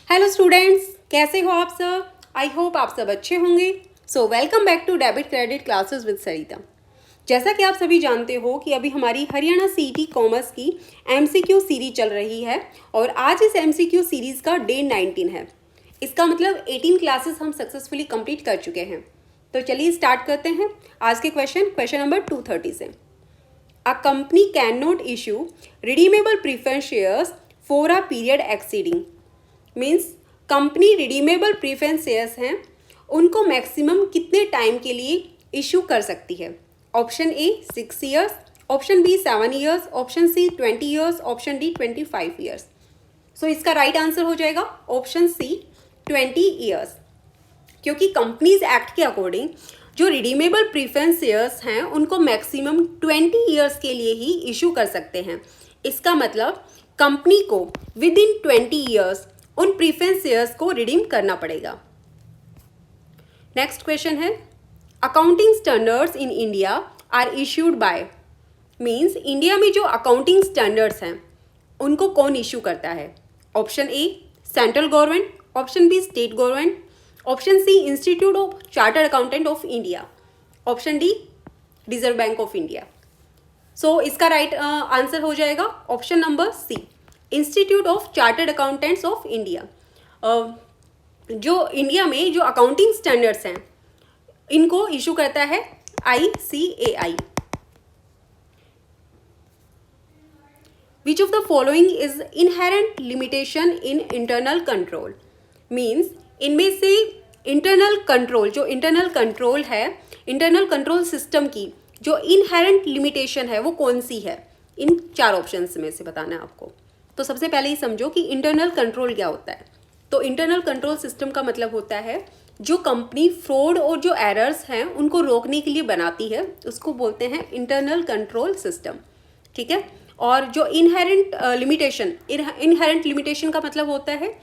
Hello students, कैसे हो आप सब? आई होप आप सब अच्छे होंगे। So welcome back to debit credit classes with Sarita. जैसा कि आप सभी जानते हो कि अभी हमारी हरियाणा सीईटी कॉमर्स की एमसीक्यू सीरीज चल रही है और आज इस एमसीक्यू सीरीज का डे 19 है। इसका मतलब 18 क्लासेस हम सक्सेसफुली कंप्लीट कर चुके हैं। तो चलिए स्टार्ट करते हैं आज के क्वेश्चन नंबर 230 से। A company cannot issue redeemable preference shares for a period exceeding means company redeemable preference shares हैं उनको मैक्सिमम कितने टाइम के लिए इशू कर सकती है। Option A 6 years, option B 7 years, option C 20 years, option D 25 years. So इसका right answer हो जाएगा ऑप्शन सी 20 ईयर्स, क्योंकि कंपनीज एक्ट के अकॉर्डिंग जो रिडीमेबल प्रीफरेंस शेयर्स हैं उनको मैक्सिमम 20 ईयर्स के लिए ही इशू कर सकते हैं। इसका मतलब कंपनी को विद इन 20 ईयर्स उन प्रीफरेंस शेयर्स को रिडीम करना पड़ेगा। नेक्स्ट क्वेश्चन है, accounting standards in India are issued by means India में जो अकाउंटिंग स्टैंडर्ड्स हैं उनको कौन इशू करता है। Option A central government, option B state government, option C institute of chartered accountant of India, option D reserve bank of India. So इसका right answer हो जाएगा option number C institute of chartered accountants of India. जो India में जो accounting standards हैं इनको issue करता है ICAI। Which of the following is inherent limitation in internal control means इनमें से इंटरनल कंट्रोल जो इंटरनल कंट्रोल है, इंटरनल कंट्रोल सिस्टम की जो इनहेरेंट लिमिटेशन है वो कौन सी है। इन चार ऑप्शंस में से बताना है आपको। तो सबसे पहले ही समझो कि इंटरनल कंट्रोल क्या होता है। तो इंटरनल कंट्रोल सिस्टम का मतलब होता है जो कंपनी फ्रॉड और जो एरर्स हैं उनको रोकने के लिए बनाती है, उसको बोलते हैं इंटरनल कंट्रोल सिस्टम। ठीक है। और जो इनहेरेंट लिमिटेशन का मतलब होता है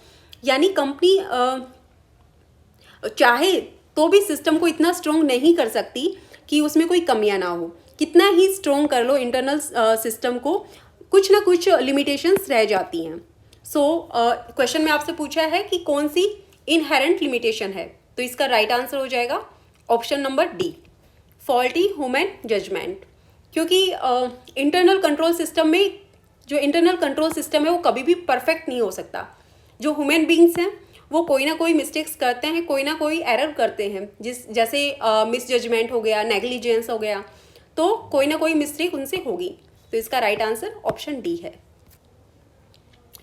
यानी कंपनी चाहे तो भी सिस्टम को इतना स्ट्रॉन्ग नहीं कर सकती कि उसमें कोई कमियां ना हो। कितना ही स्ट्रॉन्ग कर लो इंटरनल सिस्टम को, कुछ ना कुछ लिमिटेशंस रह जाती हैं। सो क्वेश्चन में आपसे पूछा है कि कौन सी इनहेरेंट लिमिटेशन है, तो इसका राइट आंसर हो जाएगा option number D faulty human judgement. क्योंकि इंटरनल कंट्रोल सिस्टम में जो इंटरनल कंट्रोल सिस्टम है वो कभी भी परफेक्ट नहीं हो सकता। जो ह्यूमन बींग्स हैं वो कोई ना कोई मिस्टेक्स करते हैं, कोई ना कोई एरर करते हैं, जैसे मिस जजमेंट हो गया, नेग्लिजेंस हो गया, तो कोई ना कोई मिस्टेक उनसे होगी। तो इसका राइट आंसर ऑप्शन डी है।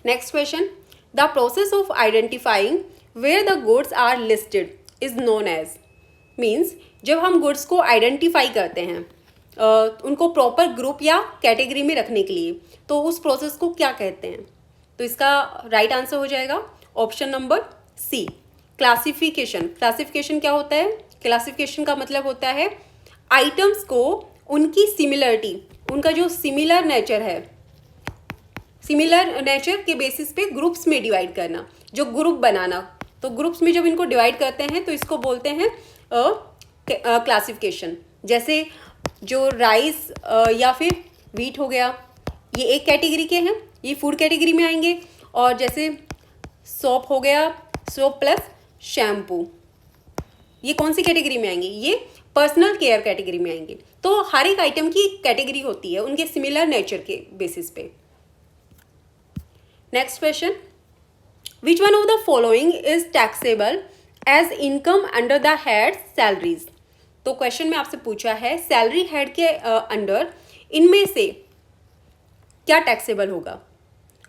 Next question, the process of identifying where the goods are listed is known as means जब हम गुड्स को आइडेंटिफाई करते हैं उनको प्रॉपर ग्रुप या कैटेगरी में रखने के लिए, तो उस प्रोसेस को क्या कहते हैं। तो इसका राइट आंसर हो जाएगा option number C classification. Classification क्या होता है? क्लासिफिकेशन का मतलब होता है आइटम्स को उनकी सिमिलरिटी, उनका जो सिमिलर नेचर है, सिमिलर नेचर के बेसिस पे ग्रुप्स में डिवाइड करना, जो ग्रुप बनाना। तो ग्रुप्स में जब इनको डिवाइड करते हैं तो इसको बोलते हैं क्लासिफिकेशन। जैसे जो राइस या फिर वीट हो गया, ये एक कैटेगरी के हैं, ये फूड कैटेगरी में आएंगे। और जैसे सोप हो गया, सोप प्लस शैम्पू, ये कौन सी कैटेगरी में आएंगे? ये पर्सनल केयर कैटेगरी में आएंगे। तो हर एक आइटम की कैटेगरी होती है उनके सिमिलर नेचर के बेसिस पे। Next question, which one of the following is taxable as income under the head salaries. तो क्वेश्चन में आपसे पूछा है सैलरी हेड के अंडर इनमें से क्या टैक्सेबल होगा।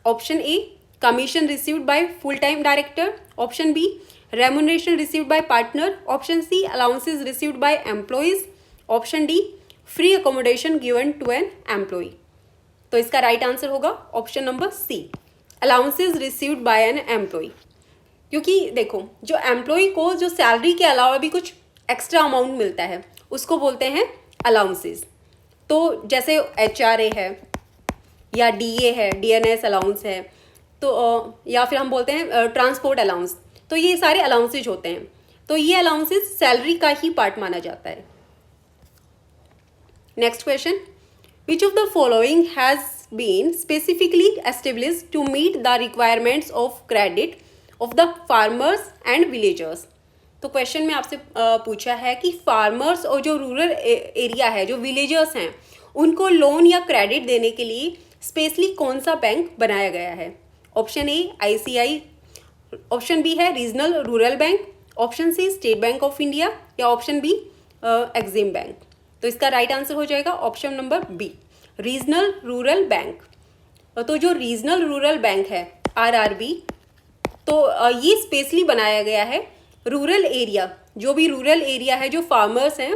Option A commission received by full time director, option B remuneration received by partner, option C allowances received by employees, option D free accommodation given to an employee. तो इसका right answer होगा option number C allowances received by an employee. क्योंकि देखो जो employ को जो salary के अलावा भी कुछ एक्स्ट्रा अमाउंट मिलता है उसको बोलते हैं अलाउंसेस। तो जैसे HRA है या DA है, DNS अलाउंस है, तो या फिर हम बोलते हैं ट्रांसपोर्ट अलाउंस। तो ये सारे अलाउंसेज होते हैं। तो ये अलाउंसेज सैलरी का ही पार्ट माना जाता है। Next question, which of the following has been specifically established to meet the requirements of credit of the farmers and villagers. तो क्वेश्चन में आपसे पूछा है कि फार्मर्स और जो रूरल एरिया है, जो विलेजर्स हैं, उनको लोन या क्रेडिट देने के लिए स्पेशली कौन सा बैंक बनाया गया है। Option A ICI, option B है regional rural bank, option C state bank of India, या ऑप्शन बी एक्सिम बैंक। तो इसका राइट आंसर हो जाएगा option number B, regional rural bank. तो जो रीजनल रूरल बैंक है RRB, तो ये स्पेशली बनाया गया है रूरल एरिया, जो भी रूरल एरिया है, जो फार्मर्स हैं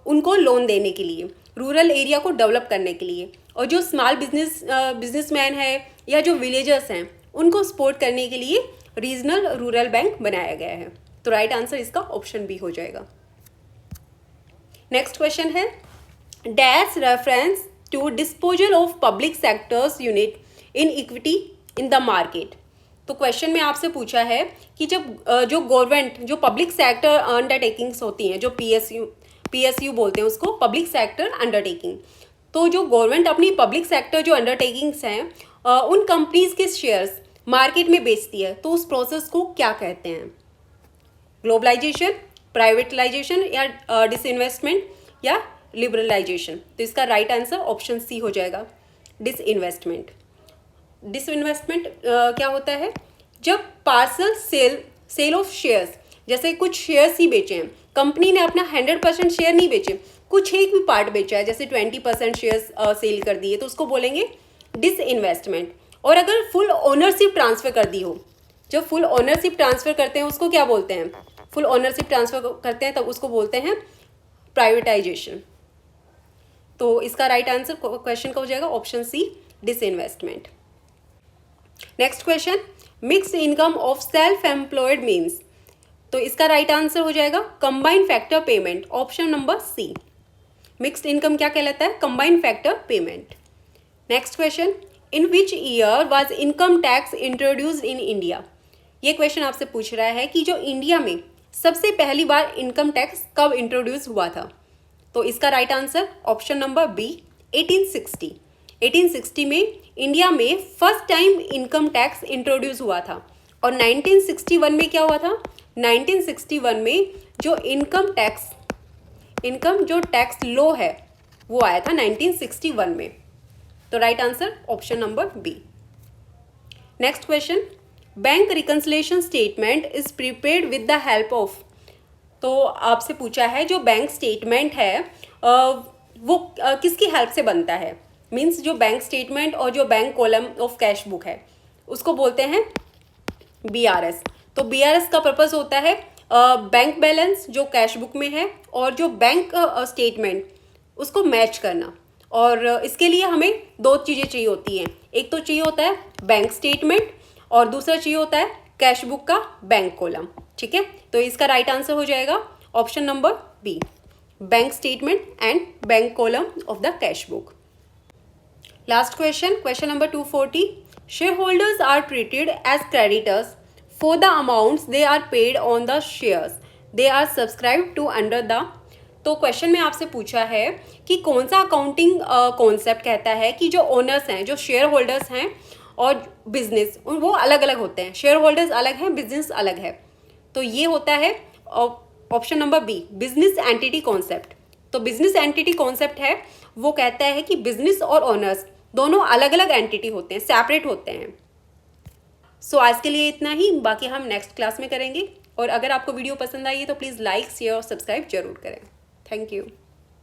उनको लोन देने के लिए, रूरल एरिया को डेवलप करने के लिए, और जो स्मॉल बिजनेसमैन है या जो विलेजर्स हैं उनको सपोर्ट करने के लिए रीजनल रूरल बैंक बनाया गया है। तो राइट आंसर इसका ऑप्शन बी हो जाएगा। नेक्स्ट क्वेश्चन है dash reference to disposal of public sectors unit in equity in the market. तो क्वेश्चन में आपसे पूछा है कि जब जो गवर्नमेंट, जो पब्लिक सेक्टर अंडरटेकिंग्स होती हैं, जो PSU बोलते हैं उसको, पब्लिक सेक्टर अंडरटेकिंग, तो जो गवर्नमेंट अपनी पब्लिक सेक्टर जो अंडरटेकिंग्स हैं उन कंपनीज के शेयर्स मार्केट में बेचती है, तो उस प्रोसेस को क्या कहते हैं। ग्लोबलाइजेशन, प्राइवेटलाइजेशन, या डिसइन्वेस्टमेंट, या लिबरलाइजेशन। तो इसका राइट आंसर ऑप्शन सी हो जाएगा, डिसइन्वेस्टमेंट। डिसइन्वेस्टमेंट क्या होता है, जब पार्सल सेल ऑफ शेयर्स, जैसे कुछ शेयर्स ही बेचे हैं, कंपनी ने अपना 100% शेयर नहीं बेचे, कुछ एक भी पार्ट बेचा है, जैसे 20% शेयर्स सेल कर दिए, तो उसको बोलेंगे डिसइन्वेस्टमेंट। और अगर फुल ओनरशिप ट्रांसफर कर दी हो, जब फुल ओनरशिप ट्रांसफर करते हैं उसको क्या बोलते हैं, फुल ओनरशिप ट्रांसफर करते हैं तब उसको बोलते हैं प्राइवेटाइजेशन। तो इसका राइट आंसर क्वेश्चन का हो जाएगा option C, disinvestment. Next question, mixed income of self employed means. तो इसका राइट आंसर हो जाएगा combined factor payment, option number C. Mixed income क्या कहलाता है, combined factor payment. Next question, in which year was income tax introduced in India. ये question आपसे पूछ रहा है कि जो इंडिया में सबसे पहली बार इनकम टैक्स कब इंट्रोड्यूस हुआ था। तो इसका right answer option number B, 1860। 1860 में इंडिया में first time income tax introduce हुआ था। और 1961 में क्या हुआ था, 1961 में जो इनकम जो टैक्स लॉ है वो आया था 1961 में। तो right answer option number B. Next question, bank reconciliation statement is prepared with the help of. तो आपसे पूछा है जो बैंक स्टेटमेंट है वो किसकी हेल्प से बनता है। मीन्स जो बैंक स्टेटमेंट और जो bank column of cash book है उसको बोलते हैं BRS। तो BRS का पर्पस होता है बैंक बैलेंस जो कैश बुक में है और जो बैंक स्टेटमेंट उसको मैच करना। और इसके लिए हमें दो चीज़ें चाहिए होती हैं, एक तो चाहिए होता है बैंक स्टेटमेंट और दूसरा चाहिए होता है कैश बुक का बैंक कॉलम। ठीक है, तो इसका राइट आंसर हो जाएगा option number B, bank statement and bank column of the cash book. Last question, question number 240, shareholders are treated as creditors for the amounts they are paid on the shares they are subscribe to under the. तो question में आपसे पूछा है कि कौन सा accounting concept कहता है कि जो ओनर्स हैं, जो शेयर होल्डर्स हैं और बिजनेस वो अलग अलग होते हैं, शेयर होल्डर्स अलग हैं, बिजनेस अलग है। तो ये होता है option number B, business entity concept. तो बिजनेस एंटिटी कॉन्सेप्ट है वो कहता है कि बिजनेस और ओनर्स दोनों अलग अलग एंटिटी होते हैं, सेपरेट होते हैं। सो आज के लिए इतना ही, बाकी हम नेक्स्ट क्लास में करेंगे। और अगर आपको वीडियो पसंद आई है तो प्लीज़ लाइक, शेयर और सब्सक्राइब जरूर करें। Thank you.